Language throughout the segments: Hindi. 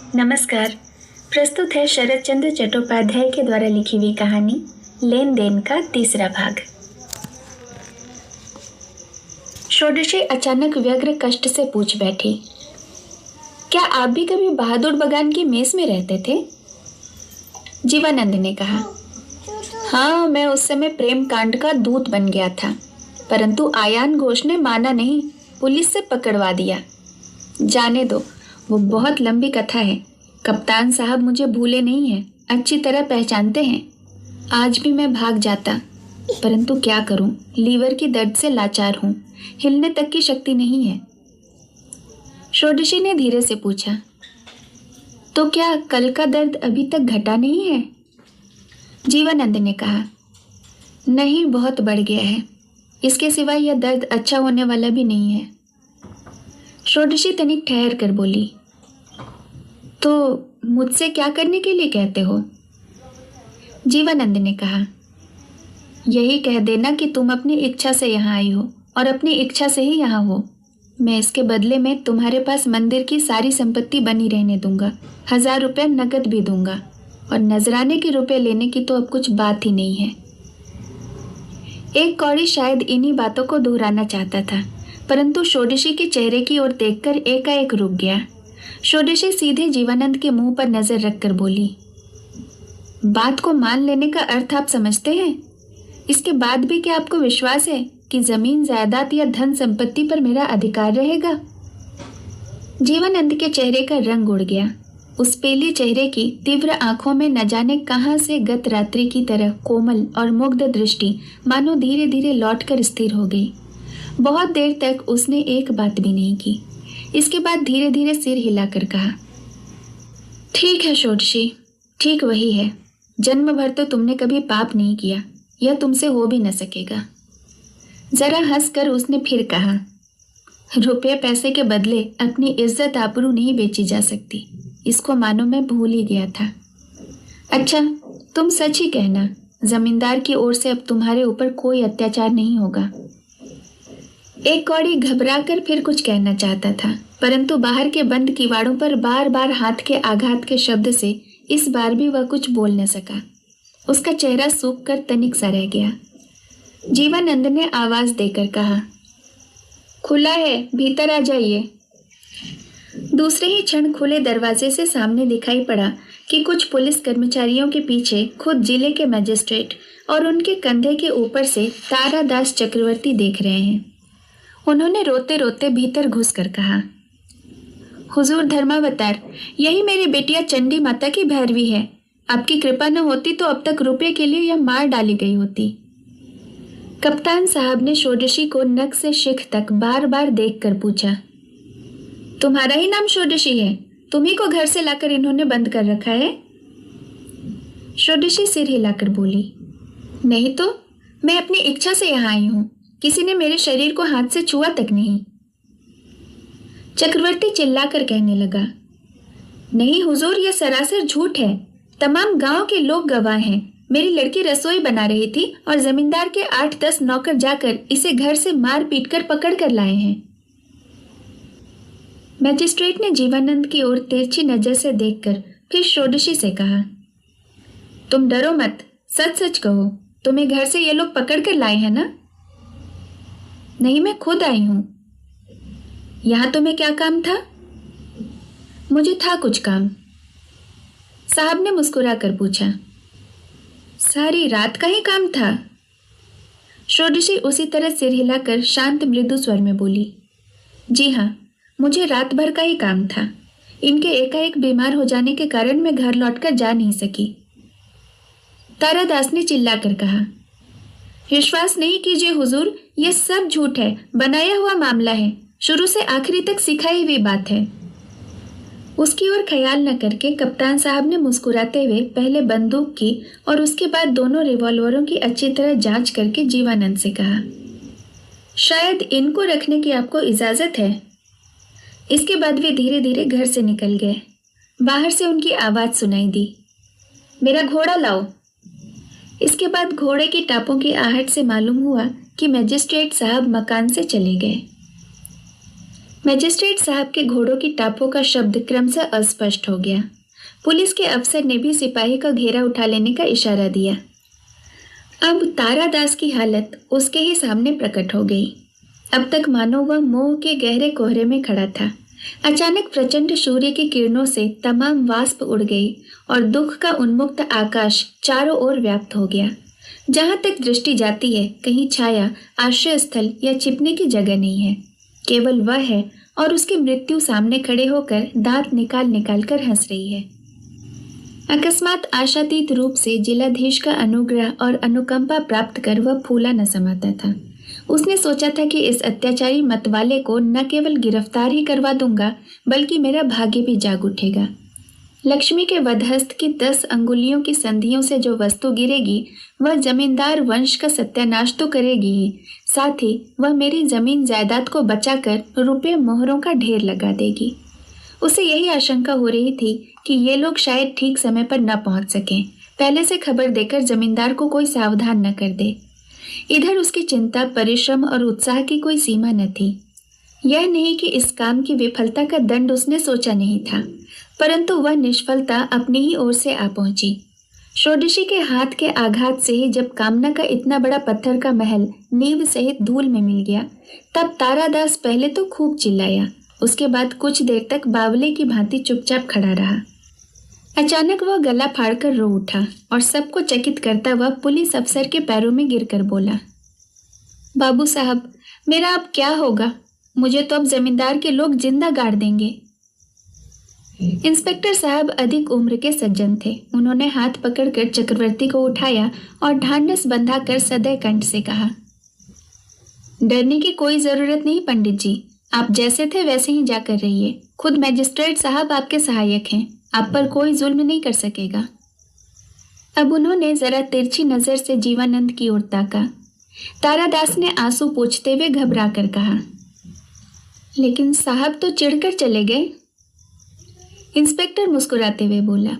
नमस्कार। प्रस्तुत है शरद चंद्र चट्टोपाध्याय के द्वारा लिखी हुई कहानी लेन देन का तीसरा भाग। षोडशी अचानक व्यग्र कष्ट से पूछ बैठी, क्या आप भी कभी बहादुर बगान की मेस में रहते थे? जीवानंद ने कहा, हाँ, मैं उस समय प्रेम कांड का दूत बन गया था, परंतु आयान घोष ने माना नहीं, पुलिस से पकड़वा दिया। जाने दो, वो बहुत लंबी कथा है। कप्तान साहब मुझे भूले नहीं हैं, अच्छी तरह पहचानते हैं। आज भी मैं भाग जाता, परंतु क्या करूं, लीवर की दर्द से लाचार हूं, हिलने तक की शक्ति नहीं है। षोडशी ने धीरे से पूछा, तो क्या कल का दर्द अभी तक घटा नहीं है? जीवानंद ने कहा, नहीं, बहुत बढ़ गया है। इसके सिवाय यह दर्द अच्छा होने वाला भी नहीं है। षोडशी तनिक ठहर कर बोली, तो मुझसे क्या करने के लिए कहते हो? जीवानंद ने कहा, यही कह देना कि तुम अपनी इच्छा से यहाँ आई हो और अपनी इच्छा से ही यहाँ हो। मैं इसके बदले में तुम्हारे पास मंदिर की सारी संपत्ति बनी रहने दूंगा, 1000 रुपये नकद भी दूंगा, और नजराने के रुपए लेने की तो अब कुछ बात ही नहीं है। एक कौड़ी शायद इन्हीं बातों को दोहराना चाहता था, परंतु षोडशी के चेहरे की ओर देखकर एकाएक रुक गया। षोडशी सीधे जीवानंद के मुंह पर नजर रखकर बोली, बात को मान लेने का अर्थ आप समझते हैं? इसके बाद भी क्या आपको विश्वास है कि जमीन जायदाद या धन संपत्ति पर मेरा अधिकार रहेगा? जीवानंद के चेहरे का रंग उड़ गया। उस पेले चेहरे की तीव्र आंखों में न जाने कहां से गत रात्रि की तरह कोमल और मुग्ध दृष्टि मानो धीरे धीरे लौटकर स्थिर हो गई। बहुत देर तक उसने एक बात भी नहीं की। इसके बाद धीरे धीरे सिर हिलाकर कहा, ठीक है षोडशी, ठीक वही है। जन्म भर तो तुमने कभी पाप नहीं किया, यह तुमसे हो भी न सकेगा। जरा हंसकर उसने फिर कहा, रुपये पैसे के बदले अपनी इज्जत आबरू नहीं बेची जा सकती। इसको मानो मैं भूल ही गया था। अच्छा, तुम सच ही कहना, जमींदार की ओर से अब तुम्हारे ऊपर कोई अत्याचार नहीं होगा। एक कौड़ी घबरा कर फिर कुछ कहना चाहता था, परंतु बाहर के बंद किवाड़ों पर बार बार हाथ के आघात के शब्द से इस बार भी वह कुछ बोल न सका। उसका चेहरा सूख कर तनिक सा रह गया। जीवानंद ने आवाज देकर कहा, खुला है, भीतर आ जाइए। दूसरे ही क्षण खुले दरवाजे से सामने दिखाई पड़ा कि कुछ पुलिस कर्मचारियों के पीछे खुद जिले के मजिस्ट्रेट और उनके कंधे के ऊपर से तारादास चक्रवर्ती देख रहे हैं। उन्होंने रोते रोते भीतर घुसकर कहा, हुजूर धर्मावतार, यही मेरी बेटिया चंडी माता की भैरवी है। आपकी कृपा न होती तो अब तक रुपये के लिए यह मार डाली गई होती। कप्तान साहब ने षोडशी को नक से शिख तक बार बार देखकर पूछा, तुम्हारा ही नाम षोडशी है? तुम्ही को घर से लाकर इन्होंने बंद कर रखा है? षोडशी सिर हिलाकर बोली, नहीं तो, मैं अपनी इच्छा से यहाँ आई हूँ। किसी ने मेरे शरीर को हाथ से छुआ तक नहीं। चक्रवर्ती चिल्लाकर कहने लगा, नहीं हुजूर, यह सरासर झूठ है। तमाम गांव के लोग गवाह हैं। मेरी लड़की रसोई बना रही थी और जमींदार के 8-10 नौकर जाकर इसे घर से मार पीट कर पकड़ कर लाए हैं। मैजिस्ट्रेट ने जीवानंद की ओर तिरछी नजर से देखकर फिर षोडशी से कहा, तुम डरो मत, सच सच कहो, तुम्हें घर से ये लोग पकड़ कर लाए हैं ना? नहीं, मैं खुद आई हूं। यहां तुम्हें क्या काम था? मुझे था कुछ काम। साहब ने मुस्कुरा कर पूछा, सारी रात का ही काम था? षोडशी उसी तरह सिर हिलाकर शांत मृदु स्वर में बोली, जी हाँ, मुझे रात भर का ही काम था। इनके एकाएक बीमार हो जाने के कारण मैं घर लौटकर जा नहीं सकी। तारादास ने चिल्लाकर कहा, विश्वास नहीं कीजिए हुजूर, यह सब झूठ है, बनाया हुआ मामला है, शुरू से आखिरी तक सिखाई हुई बात है। उसकी ओर ख्याल न करके कप्तान साहब ने मुस्कुराते हुए पहले बंदूक की और उसके बाद दोनों रिवॉल्वरों की अच्छी तरह जांच करके जीवानंद से कहा, शायद इनको रखने की आपको इजाजत है। इसके बाद वे धीरे धीरे घर से निकल गए। बाहर से उनकी आवाज सुनाई दी, मेरा घोड़ा लाओ। इसके बाद घोड़े की टापों की आहट से मालूम हुआ कि मैजिस्ट्रेट साहब मकान से चले गए। मजिस्ट्रेट साहब के घोड़ों की टापों का शब्द क्रमशः अस्पष्ट हो गया। पुलिस के अफसर ने भी सिपाही का घेरा उठा लेने का इशारा दिया। अब तारादास की हालत उसके ही सामने प्रकट हो गई। अब तक मानो वह मोह के गहरे कोहरे में खड़ा था। अचानक प्रचंड सूर्य की किरणों से तमाम वाष्प उड़ गई और दुख का उन्मुक्त आकाश चारों ओर व्याप्त हो गया। जहां तक दृष्टि जाती है, कहीं छाया, आश्रय स्थल या छिपने की जगह नहीं है। केवल वह है और उसकी मृत्यु सामने खड़े होकर दांत निकाल निकाल कर हंस रही है। अकस्मात आशातीत रूप से जिलाधीश का अनुग्रह और अनुकंपा प्राप्त कर वह फूला न समाता था। उसने सोचा था कि इस अत्याचारी मतवाले को न केवल गिरफ्तार ही करवा दूंगा, बल्कि मेरा भाग्य भी जाग उठेगा। लक्ष्मी के वधस्थ की 10 अंगुलियों की संधियों से जो वस्तु गिरेगी, वह जमींदार वंश का सत्यानाश तो करेगी ही, साथ ही वह मेरी जमीन जायदाद को बचाकर रुपये मोहरों का ढेर लगा देगी। उसे यही आशंका हो रही थी कि ये लोग शायद ठीक समय पर न पहुंच सकें, पहले से खबर देकर जमींदार को कोई सावधान न कर दे। इधर उसकी चिंता, परिश्रम और उत्साह की कोई सीमा न थी। यह नहीं कि इस काम की विफलता का दंड उसने सोचा नहीं था, परंतु वह निष्फलता अपनी ही ओर से आ पहुंची। षोडशी के हाथ के आघात से ही जब कामना का इतना बड़ा पत्थर का महल नींव सहित धूल में मिल गया, तब तारादास पहले तो खूब चिल्लाया। उसके बाद कुछ देर तक बावले की भांति चुपचाप खड़ा रहा। अचानक वह गला फाड़कर रो उठा और सबको चकित करता हुआ पुलिस अफसर के पैरों में गिरकर बोला, बाबू साहब, मेरा अब क्या होगा? मुझे तो अब जमींदार के लोग जिंदा गाड़ देंगे। इंस्पेक्टर साहब अधिक उम्र के सज्जन थे। उन्होंने हाथ पकड़कर चक्रवर्ती को उठाया और ढांढस बंधाकर सदैव कंठ से कहा, डरने की कोई जरूरत नहीं पंडित जी, आप जैसे थे वैसे ही जाकर रहिए। खुद मजिस्ट्रेट साहब आपके सहायक हैं, आप पर कोई जुल्म नहीं कर सकेगा। अब उन्होंने जरा तिरछी नजर से जीवानंद की ओर ताका। तारादास ने आंसू पोंछते हुए घबरा कर कहा, लेकिन साहब तो चिढ़कर चले गए। इंस्पेक्टर मुस्कुराते हुए बोला,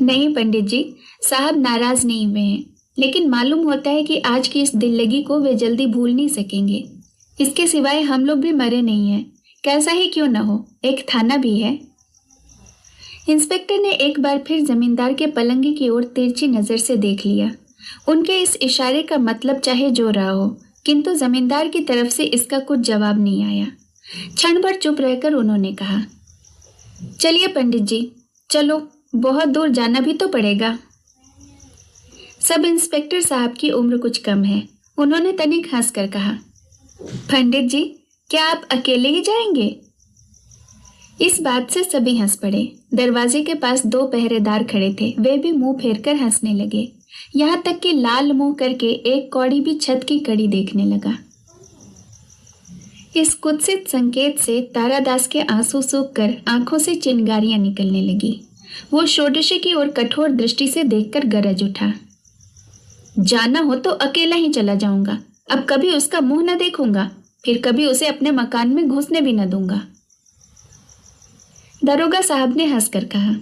नहीं पंडित जी, साहब नाराज नहीं हुए हैं, लेकिन मालूम होता है कि आज की इस दिल्लगी को वे जल्दी भूल नहीं सकेंगे। इसके सिवाय हम लोग भी मरे नहीं हैं, कैसा ही क्यों न हो, एक थाना भी है। इंस्पेक्टर ने एक बार फिर जमींदार के पलंगे की ओर तिरछी नजर से देख लिया। उनके इस इशारे का मतलब चाहे जो रहा हो, किंतु जमींदार की तरफ से इसका कुछ जवाब नहीं आया। क्षण भर चुप रहकर उन्होंने कहा, चलिए पंडित जी, चलो, बहुत दूर जाना भी तो पड़ेगा। सब इंस्पेक्टर साहब की उम्र कुछ कम है। उन्होंने तनिक हंसकर कहा, पंडित जी, क्या आप अकेले ही जाएंगे? इस बात से सभी हंस पड़े। दरवाजे के पास 2 पहरेदार खड़े थे, वे भी मुंह फेरकर हंसने लगे। यहाँ तक कि लाल मुंह करके एक कौड़ी भी छत की कड़ी देखने लगा। इस कुत्सित संकेत से तारादास के आंसू सूखकर आंखों से चिंगारियां निकलने लगी। वो षोडशी की ओर कठोर दृष्टि से देखकर गरज उठा, जाना हो तो अकेला ही चला जाऊंगा। अब कभी उसका मुंह न देखूंगा, फिर कभी उसे अपने मकान में घुसने भी न दूंगा। दरोगा साहब ने हंसकर कहा,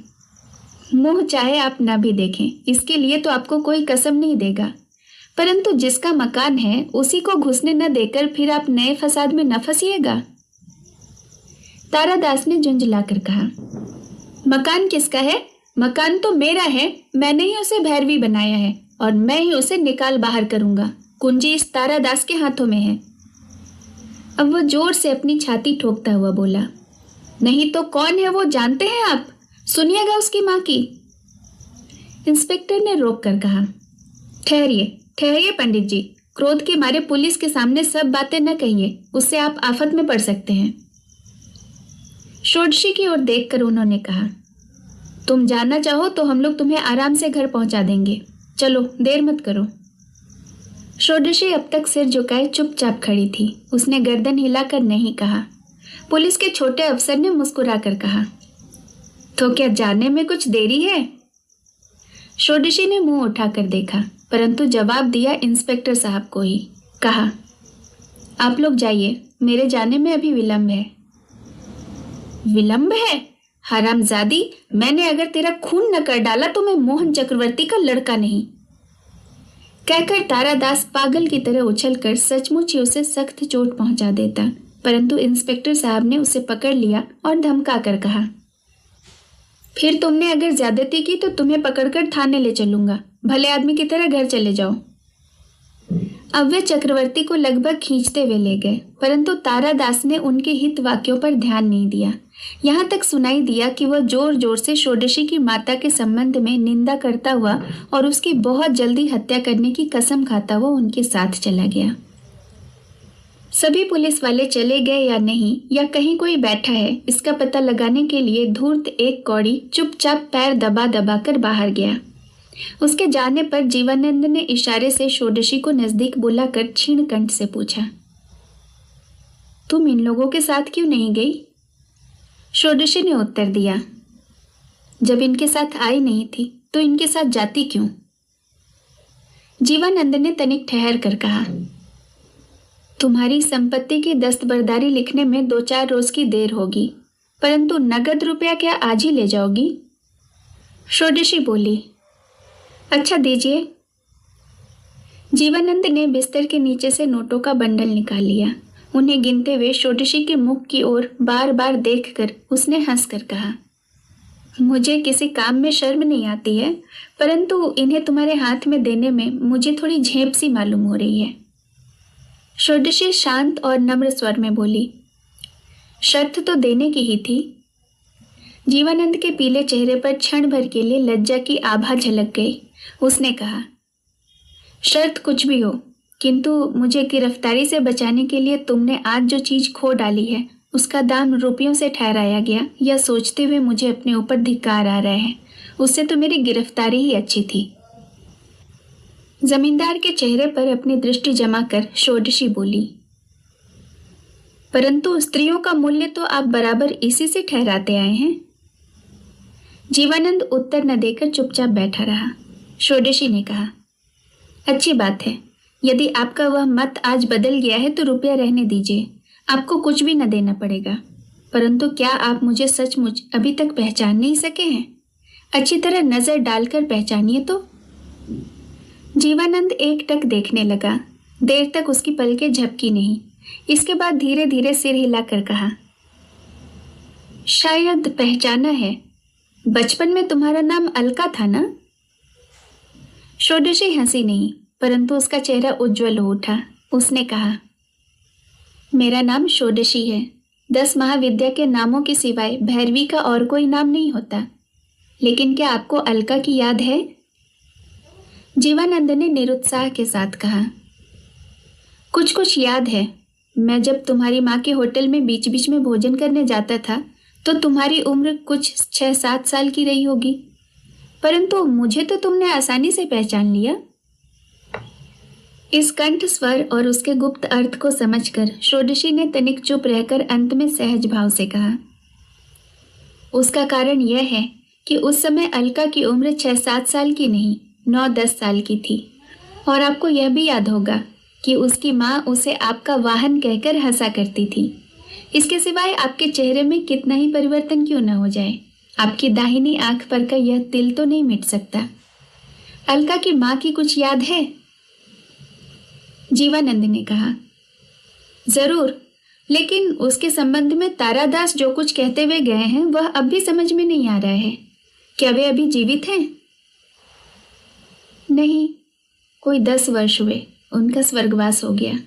मुंह चाहे आप न भी देखें, इसके लिए तो आपको कोई कसम नहीं देगा, परंतु जिसका मकान है उसी को घुसने न देकर फिर आप नए फसाद में न फंसिएगा। तारादास ने झुंझलाकर कहा, मकान किसका है? मकान तो मेरा है, मैंने ही उसे भैरवी बनाया है और मैं ही उसे निकाल बाहर करूंगा। कुंजी इस तारादास के हाथों में है। अब वह जोर से अपनी छाती ठोकता हुआ बोला, नहीं तो कौन है वो जानते हैं आप? सुनिएगा उसकी माँ की। इंस्पेक्टर ने रोक कर कहा, ठहरिए ठहरिए पंडित जी, क्रोध के मारे पुलिस के सामने सब बातें न कहिए, उससे आप आफत में पड़ सकते हैं। षोडशी की ओर देखकर उन्होंने कहा, तुम जाना चाहो तो हम लोग तुम्हें आराम से घर पहुंचा देंगे, चलो देर मत करो। षोडशी अब तक सिर झुकाए चुपचाप खड़ी थी। उसने गर्दन हिलाकर नहीं कहा। पुलिस के छोटे अफसर ने मुस्कुराकर कहा, तो क्या जाने में कुछ देरी है? षोडशी ने मुंह उठाकर देखा, परंतु जवाब दिया इंस्पेक्टर साहब को ही। कहा, आप लोग जाइए, मेरे जाने में अभी विलंब है। विलंब है? हरामजादी, मैंने अगर तेरा खून न कर डाला तो मैं मोहन चक्रवर्ती का लड़का नहीं। कहकर तारादास पागल की तरह उछलकर सचमुच ही उसे सख्त चोट पहुंचा देता, परंतु इंस्पेक्टर साहब ने उसे पकड़ लिया और धमका कर कहा, फिर तुमने अगर ज्यादती की तो तुम्हें पकड़कर थाने ले चलूंगा। भले आदमी की तरह घर चले जाओ। अब वे चक्रवर्ती को लगभग खींचते हुए ले गए, परंतु तारादास ने उनके हित वाक्यों पर ध्यान नहीं दिया। यहाँ तक सुनाई दिया कि वह जोर जोर से षोडशी की माता के संबंध में निंदा करता हुआ और उसकी बहुत जल्दी हत्या करने की कसम खाता हुआ उनके साथ चला गया। सभी पुलिस वाले चले गए या नहीं, या कहीं कोई बैठा है, इसका पता लगाने के लिए धूर्त एक कौड़ी चुपचाप पैर दबा दबा कर बाहर गया। उसके जाने पर जीवानंद ने इशारे से षोडशी को नजदीक बुलाकर क्षीण कंठ से पूछा, तुम इन लोगों के साथ क्यों नहीं गई? षोडशी ने उत्तर दिया, जब इनके साथ आई नहीं थी तो इनके साथ जाती क्यों? जीवानंद ने तनिक ठहर कर कहा, तुम्हारी संपत्ति की दस्तबरदारी लिखने में 2-4 रोज की देर होगी, परंतु नगद रुपया क्या आज ही ले जाओगी? षोडशी बोली, अच्छा दीजिए। जीवानंद ने बिस्तर के नीचे से नोटों का बंडल निकाल लिया। उन्हें गिनते हुए षोडशी के मुख की ओर बार बार देखकर उसने हंसकर कहा, मुझे किसी काम में शर्म नहीं आती है, परंतु इन्हें तुम्हारे हाथ में देने में मुझे थोड़ी झेप सी मालूम हो रही है। षोडशी शांत और नम्र स्वर में बोली, शर्त तो देने की ही थी। जीवानंद के पीले चेहरे पर क्षण भर के लिए लज्जा की आभा झलक गई। उसने कहा, शर्त कुछ भी हो, किंतु मुझे गिरफ्तारी से बचाने के लिए तुमने आज जो चीज खो डाली है उसका दाम रुपयों से ठहराया गया, यह सोचते हुए मुझे अपने ऊपर धिक्कार आ रहा है। उससे तो मेरी गिरफ्तारी ही अच्छी थी। जमींदार के चेहरे पर अपनी दृष्टि जमा कर षोडशी बोली, परंतु स्त्रियों का मूल्य तो आप बराबर इसी से ठहराते आए हैं। जीवानंद उत्तर न देकर चुपचाप बैठा रहा। षोडशी ने कहा, अच्छी बात है, यदि आपका वह मत आज बदल गया है तो रुपया रहने दीजिए, आपको कुछ भी न देना पड़ेगा। परंतु क्या आप मुझे सचमुच अभी तक पहचान नहीं सके हैं? अच्छी तरह नजर डालकर पहचानिए तो। जीवानंद एकटक देखने लगा। देर तक उसकी पलकें झपकी नहीं। इसके बाद धीरे धीरे सिर हिलाकर कहा, शायद पहचाना है, बचपन में तुम्हारा नाम अलका था ना? षोडशी हंसी नहीं, परंतु उसका चेहरा उज्जवल हो उठा। उसने कहा, मेरा नाम षोडशी है। 10 महाविद्या के नामों के सिवाय भैरवी का और कोई नाम नहीं होता। लेकिन क्या आपको अलका की याद है? जीवानंद ने निरुत्साह के साथ कहा, कुछ कुछ याद है। मैं जब तुम्हारी माँ के होटल में बीच बीच में भोजन करने जाता था तो तुम्हारी उम्र कुछ 6-7 साल की रही होगी, परंतु मुझे तो तुमने आसानी से पहचान लिया। इस कंठ स्वर और उसके गुप्त अर्थ को समझकर षोडशी ने तनिक चुप रहकर अंत में सहज भाव से कहा, उसका कारण यह है कि उस समय अलका की उम्र 6-7 साल की नहीं, 9-10 साल की थी। और आपको यह भी याद होगा कि उसकी माँ उसे आपका वाहन कहकर हंसा करती थी। इसके सिवाय आपके चेहरे में कितना ही परिवर्तन क्यों न हो जाए, आपकी दाहिनी आंख पर का यह तिल तो नहीं मिट सकता। अलका की माँ की कुछ याद है? जीवानंद ने कहा, जरूर, लेकिन उसके संबंध में तारादास जो कुछ कहते हुए गए हैं वह अब भी समझ में नहीं आ रहा है। क्या वे अभी जीवित हैं? नहीं, कोई 10 वर्ष हुए, उनका स्वर्गवास हो गया।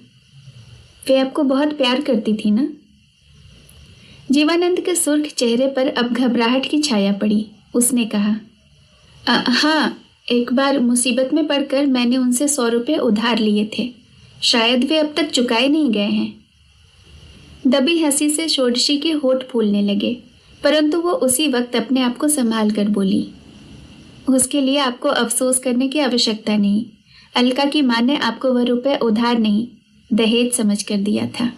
वे आपको बहुत प्यार करती थी ना? जीवानंद के सुर्ख चेहरे पर अब घबराहट की छाया पड़ी। उसने कहा, हाँ, एक बार मुसीबत में पड़कर मैंने उनसे 100 रुपये उधार लिए थे। शायद वे अब तक चुकाए नहीं गए हैं। दबी हंसी से षोडशी के होठ फूलने लगे, परंतु वो उसी वक्त अपने आप को संभाल कर बोली, उसके लिए आपको अफसोस करने की आवश्यकता नहीं। अलका की माँ ने आपको वह रुपये उधार नहीं, दहेज समझ कर दिया था।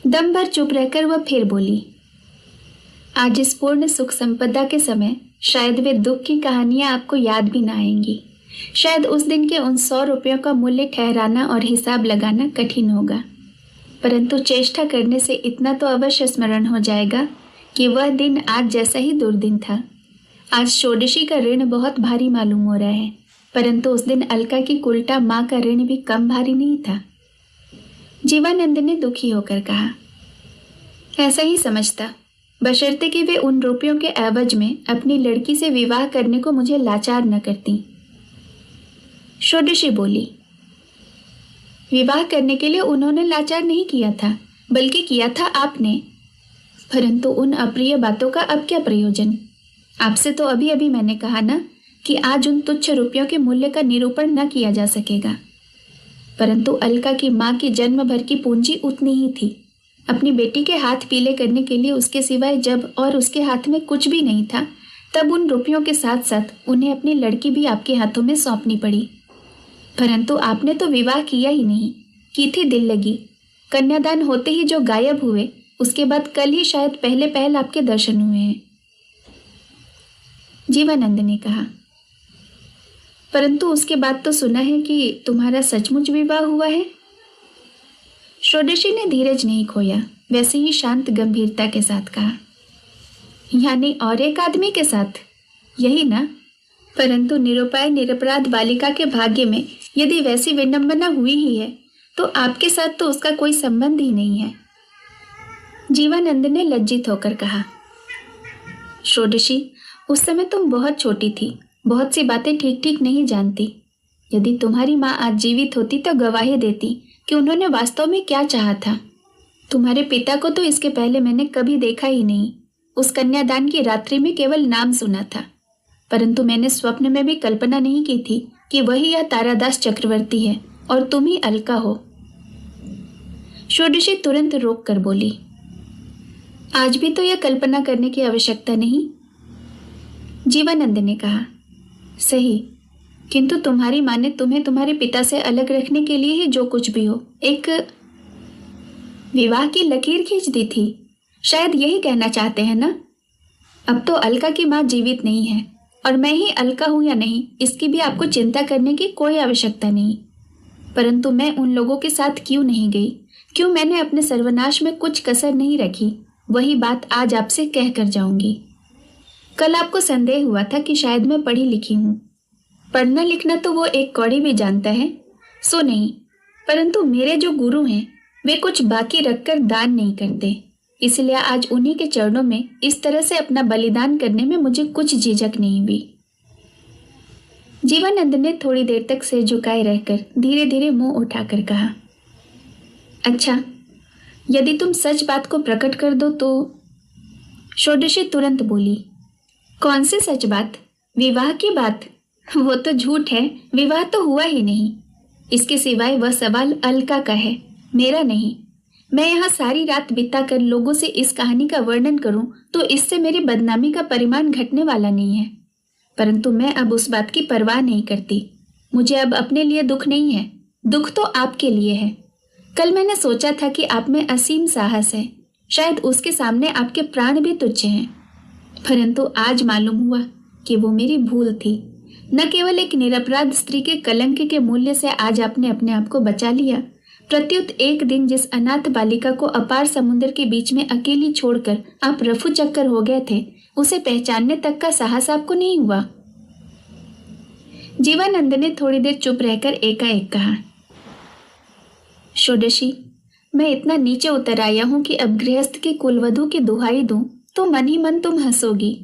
दम भर चुप रहकर वह फिर बोली, आज इस पूर्ण सुख संपदा के समय शायद वे दुख की कहानियां आपको याद भी ना आएंगी। शायद उस दिन के उन 100 रुपयों का मूल्य ठहराना और हिसाब लगाना कठिन होगा, परंतु चेष्टा करने से इतना तो अवश्य स्मरण हो जाएगा कि वह दिन आज जैसा ही दुर्दिन था। आज षोडशी का ऋण बहुत भारी मालूम हो रहा है, परंतु उस दिन अलका की कुलटा माँ का ऋण भी कम भारी नहीं था। जीवानंद ने दुखी होकर कहा। ऐसा ही समझता, बशर्ते कि वे उन रुपयों के एवज में अपनी लड़की से विवाह करने को मुझे लाचार न करती। षोडशी बोली, विवाह करने के लिए उन्होंने लाचार नहीं किया था, बल्कि किया था आपने। परंतु उन अप्रिय बातों का अब क्या प्रयोजन? आपसे तो अभी अभी मैंने कहा ना कि आज उन तुच्छ रुपयों के मूल्य का निरूपण न किया जा सकेगा। परंतु अलका की माँ की जन्म भर की पूंजी उतनी ही थी। अपनी बेटी के हाथ पीले करने के लिए उसके सिवाय जब और उसके हाथ में कुछ भी नहीं था, तब उन रुपयों के साथ साथ उन्हें अपनी लड़की भी आपके हाथों में सौंपनी पड़ी। परंतु आपने तो विवाह किया ही नहीं, की थी दिल लगी। कन्यादान होते ही जो गायब हुए, उसके बाद कल ही शायद पहले पहल आपके दर्शन हुए हैं। जीवानंद ने कहा, परंतु उसके बाद तो सुना है कि तुम्हारा सचमुच विवाह हुआ है। षोडशी ने धीरज नहीं खोया, वैसे ही शांत गंभीरता के साथ कहा, यानी और एक आदमी के साथ, यही ना? परंतु निरुपाय निरपराध बालिका के भाग्य में यदि वैसी विडंबना हुई ही है, तो आपके साथ तो उसका कोई संबंध ही नहीं है। जीवानंद ने लज्जित होकर कहा, षोडशी, उस समय तुम बहुत छोटी थी, बहुत सी बातें ठीक ठीक नहीं जानती। यदि तुम्हारी माँ आज जीवित होती तो गवाही देती कि उन्होंने वास्तव में क्या चाहा था। तुम्हारे पिता को तो इसके पहले मैंने कभी देखा ही नहीं। उस कन्यादान की रात्रि में केवल नाम सुना था, परंतु मैंने स्वप्न में भी कल्पना नहीं की थी कि वही यह तारादास चक्रवर्ती है और तुम ही अलका हो। षोडशी तुरंत रोक कर बोली, आज भी तो यह कल्पना करने की आवश्यकता नहीं। जीवानंद ने कहा, सही, किंतु तुम्हारी माँ ने तुम्हें तुम्हारे पिता से अलग रखने के लिए ही जो कुछ भी हो, एक विवाह की लकीर खींच दी थी। शायद यही कहना चाहते हैं ना? अब तो अलका की माँ जीवित नहीं है, और मैं ही अलका हूं या नहीं, इसकी भी आपको चिंता करने की कोई आवश्यकता नहीं। परंतु मैं उन लोगों के साथ क्यों नहीं गई? क्यों मैंने अपने सर्वनाश में कुछ कसर नहीं रखी? वही बात आज आपसे कह कर जाऊंगी। कल आपको संदेह हुआ था कि शायद मैं पढ़ी लिखी हूँ। पढ़ना लिखना तो वो एक कौड़ी भी जानता है, सो नहीं। परंतु मेरे जो गुरु हैं, वे कुछ बाकी रखकर दान नहीं करते। इसलिए आज उन्हीं के चरणों में इस तरह से अपना बलिदान करने में मुझे कुछ झिझक नहीं हुई। जीवानंद ने थोड़ी देर तक सिर झुकाए रहकर धीरे धीरे मुंह उठाकर कहा, अच्छा, यदि तुम सच बात को प्रकट कर दो तो। षोडशी तुरंत बोली, कौन सी सच बात? विवाह की बात? वो तो झूठ है, विवाह तो हुआ ही नहीं। इसके सिवाय वह सवाल अलका का है, मेरा नहीं। मैं यहाँ सारी रात बिताकर लोगों से इस कहानी का वर्णन करूं तो इससे मेरी बदनामी का परिमाण घटने वाला नहीं है। परंतु मैं अब उस बात की परवाह नहीं करती। मुझे अब अपने लिए दुख नहीं है, दुख तो आपके लिए है। कल मैंने सोचा था कि आप में असीम साहस है, शायद उसके सामने आपके प्राण भी तुच्छ हैं। परंतु आज मालूम हुआ कि वो मेरी भूल थी। न केवल एक निरपराध स्त्री के कलंक के मूल्य से आज आपने अपने आप को बचा लिया, प्रत्युत एक दिन जिस अनाथ बालिका को अपार समुद्र के बीच में अकेली छोड़कर आप रफू चक्कर हो गए थे, उसे पहचानने तक का साहस आपको नहीं हुआ। जीवानंद ने थोड़ी देर चुप रहकर एकाएक कहा, षोडशी, मैं इतना नीचे उतर आया हूं कि अब गृहस्थ की कुलवधू की दुहाई दूं तो मन ही मन तुम हंसोगी।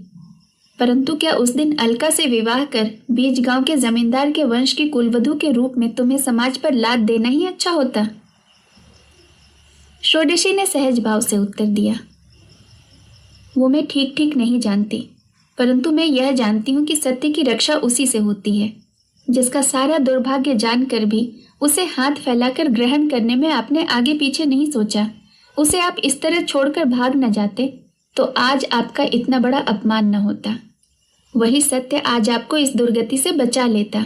परंतु क्या उस दिन अलका से विवाह कर बीज गांव के जमींदार के वंश की कुलवधू के रूप में तुम्हें समाज पर लाद देना ही अच्छा होता? षोडशी ने सहज भाव से उत्तर दिया, वो मैं ठीक ठीक नहीं जानती, परंतु मैं यह जानती हूँ कि सत्य की रक्षा उसी से होती है, जिसका सारा दुर्भाग्य जानकर भी उसे हाथ फैलाकर ग्रहण करने में आपने आगे पीछे नहीं सोचा। उसे आप इस तरह छोड़कर भाग न जाते तो आज आपका इतना बड़ा अपमान न होता। वही सत्य आज आपको इस दुर्गति से बचा लेता।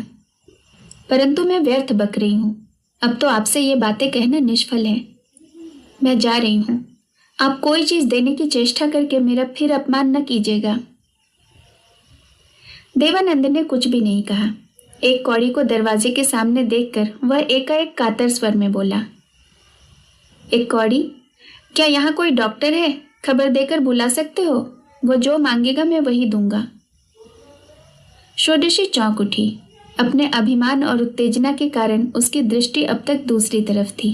परंतु मैं व्यर्थ बक रही हूँ। अब तो आपसे ये बातें कहना निष्फल है। मैं जा रही हूँ। आप कोई चीज देने की चेष्टा करके मेरा फिर अपमान न कीजिएगा। देवानंद ने कुछ भी नहीं कहा। एक कौड़ी को दरवाजे के सामने देखकर वह एकाएक कातर स्वर में बोला, एक कौड़ी, क्या यहाँ कोई डॉक्टर है? खबर देकर बुला सकते हो? वो जो मांगेगा मैं वही दूंगा। षोडशी चौंक उठी। अपने अभिमान और उत्तेजना के कारण उसकी दृष्टि अब तक दूसरी तरफ थी।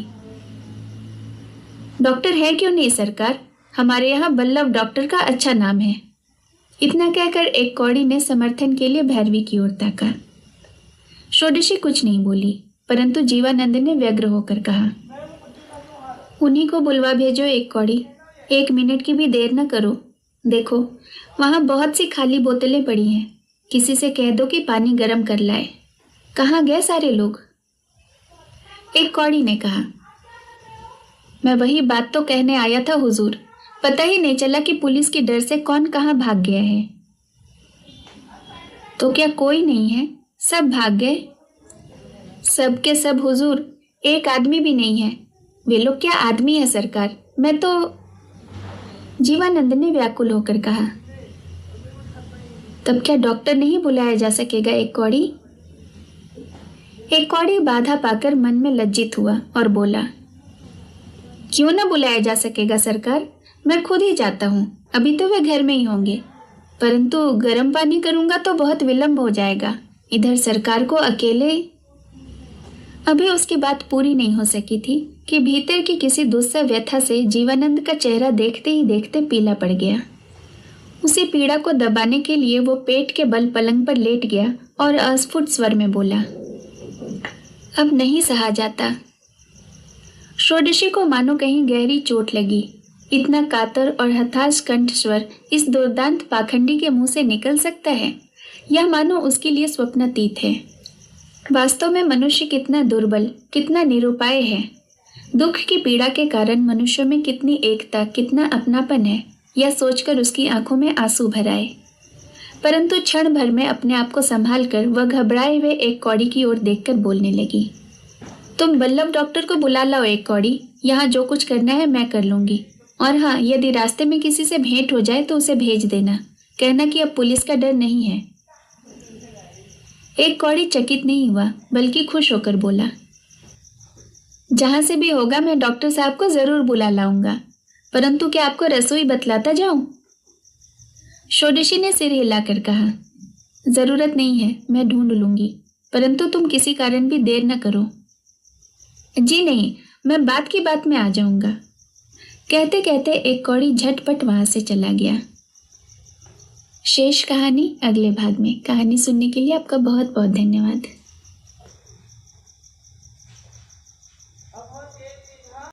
डॉक्टर है क्यों नहीं सरकार, हमारे यहाँ बल्लभ डॉक्टर का अच्छा नाम है। इतना कहकर एक कौड़ी ने समर्थन के लिए भैरवी की ओर ताका। षोडशी कुछ नहीं बोली, परंतु जीवानंद ने व्यग्र होकर कहा, उन्हीं को बुलवा भेजो एक कौड़ी, 1 मिनट की भी देर न करो। देखो वहां बहुत सी खाली बोतलें पड़ी हैं, किसी से कह दो कि पानी गर्म कर लाए। कहाँ गए सारे लोग? एक कौड़ी ने कहा, मैं वही बात तो कहने आया था हुजूर, पता ही नहीं चला कि पुलिस के डर से कौन कहाँ भाग गया है। तो क्या कोई नहीं है, सब भाग गए? सब के सब हुजूर, एक आदमी भी नहीं है। वे लोग क्या आदमी है सरकार, मैं तो। जीवानंद ने व्याकुल होकर कहा, तब क्या डॉक्टर नहीं बुलाया जा सकेगा एक कौड़ी? एक कौड़ी बाधा पाकर मन में लज्जित हुआ और बोला, क्यों ना बुलाया जा सकेगा सरकार, मैं खुद ही जाता हूँ, अभी तो वे घर में ही होंगे, परंतु गर्म पानी करूंगा तो बहुत विलंब हो जाएगा। इधर सरकार को अकेले। अभी उसकी बात पूरी नहीं हो सकी थी कि भीतर की किसी दुस्सह व्यथा से जीवानंद का चेहरा देखते ही देखते पीला पड़ गया। उसी पीड़ा को दबाने के लिए वो पेट के बल पलंग पर लेट गया और अस्फुट स्वर में बोला, अब नहीं सहा जाता। षोडशी को मानो कहीं गहरी चोट लगी। इतना कातर और हताश कंठ स्वर इस दुर्दांत पाखंडी के मुंह से निकल सकता है? यह मानो उसके लिए स्वप्नातीत है। वास्तव में मनुष्य कितना दुर्बल, कितना निरुपाय है। दुख की पीड़ा के कारण मनुष्यों में कितनी एकता, कितना अपनापन है, यह सोचकर उसकी आंखों में आंसू भर आए। परंतु क्षण भर में अपने आप को संभाल कर वह घबराए हुए एक कौड़ी की ओर देखकर बोलने लगी, तुम बल्लभ डॉक्टर को बुला लाओ एक कौड़ी, यहाँ जो कुछ करना है मैं कर लूंगी। और हाँ, यदि रास्ते में किसी से भेंट हो जाए तो उसे भेज देना, कहना कि अब पुलिस का डर नहीं है। एक कौड़ी चकित नहीं हुआ, बल्कि खुश होकर बोला, जहां से भी होगा मैं डॉक्टर साहब को जरूर बुला लाऊंगा, परंतु क्या आपको रसोई बतलाता जाऊं? षोडशी ने सिर हिलाकर कहा, जरूरत नहीं है, मैं ढूंढ लूंगी, परंतु तुम किसी कारण भी देर न करो। जी नहीं, मैं बात की बात में आ जाऊंगा। कहते कहते एक कौड़ी झटपट वहां से चला गया। शेष कहानी अगले भाग में। कहानी सुनने के लिए आपका बहुत बहुत धन्यवाद।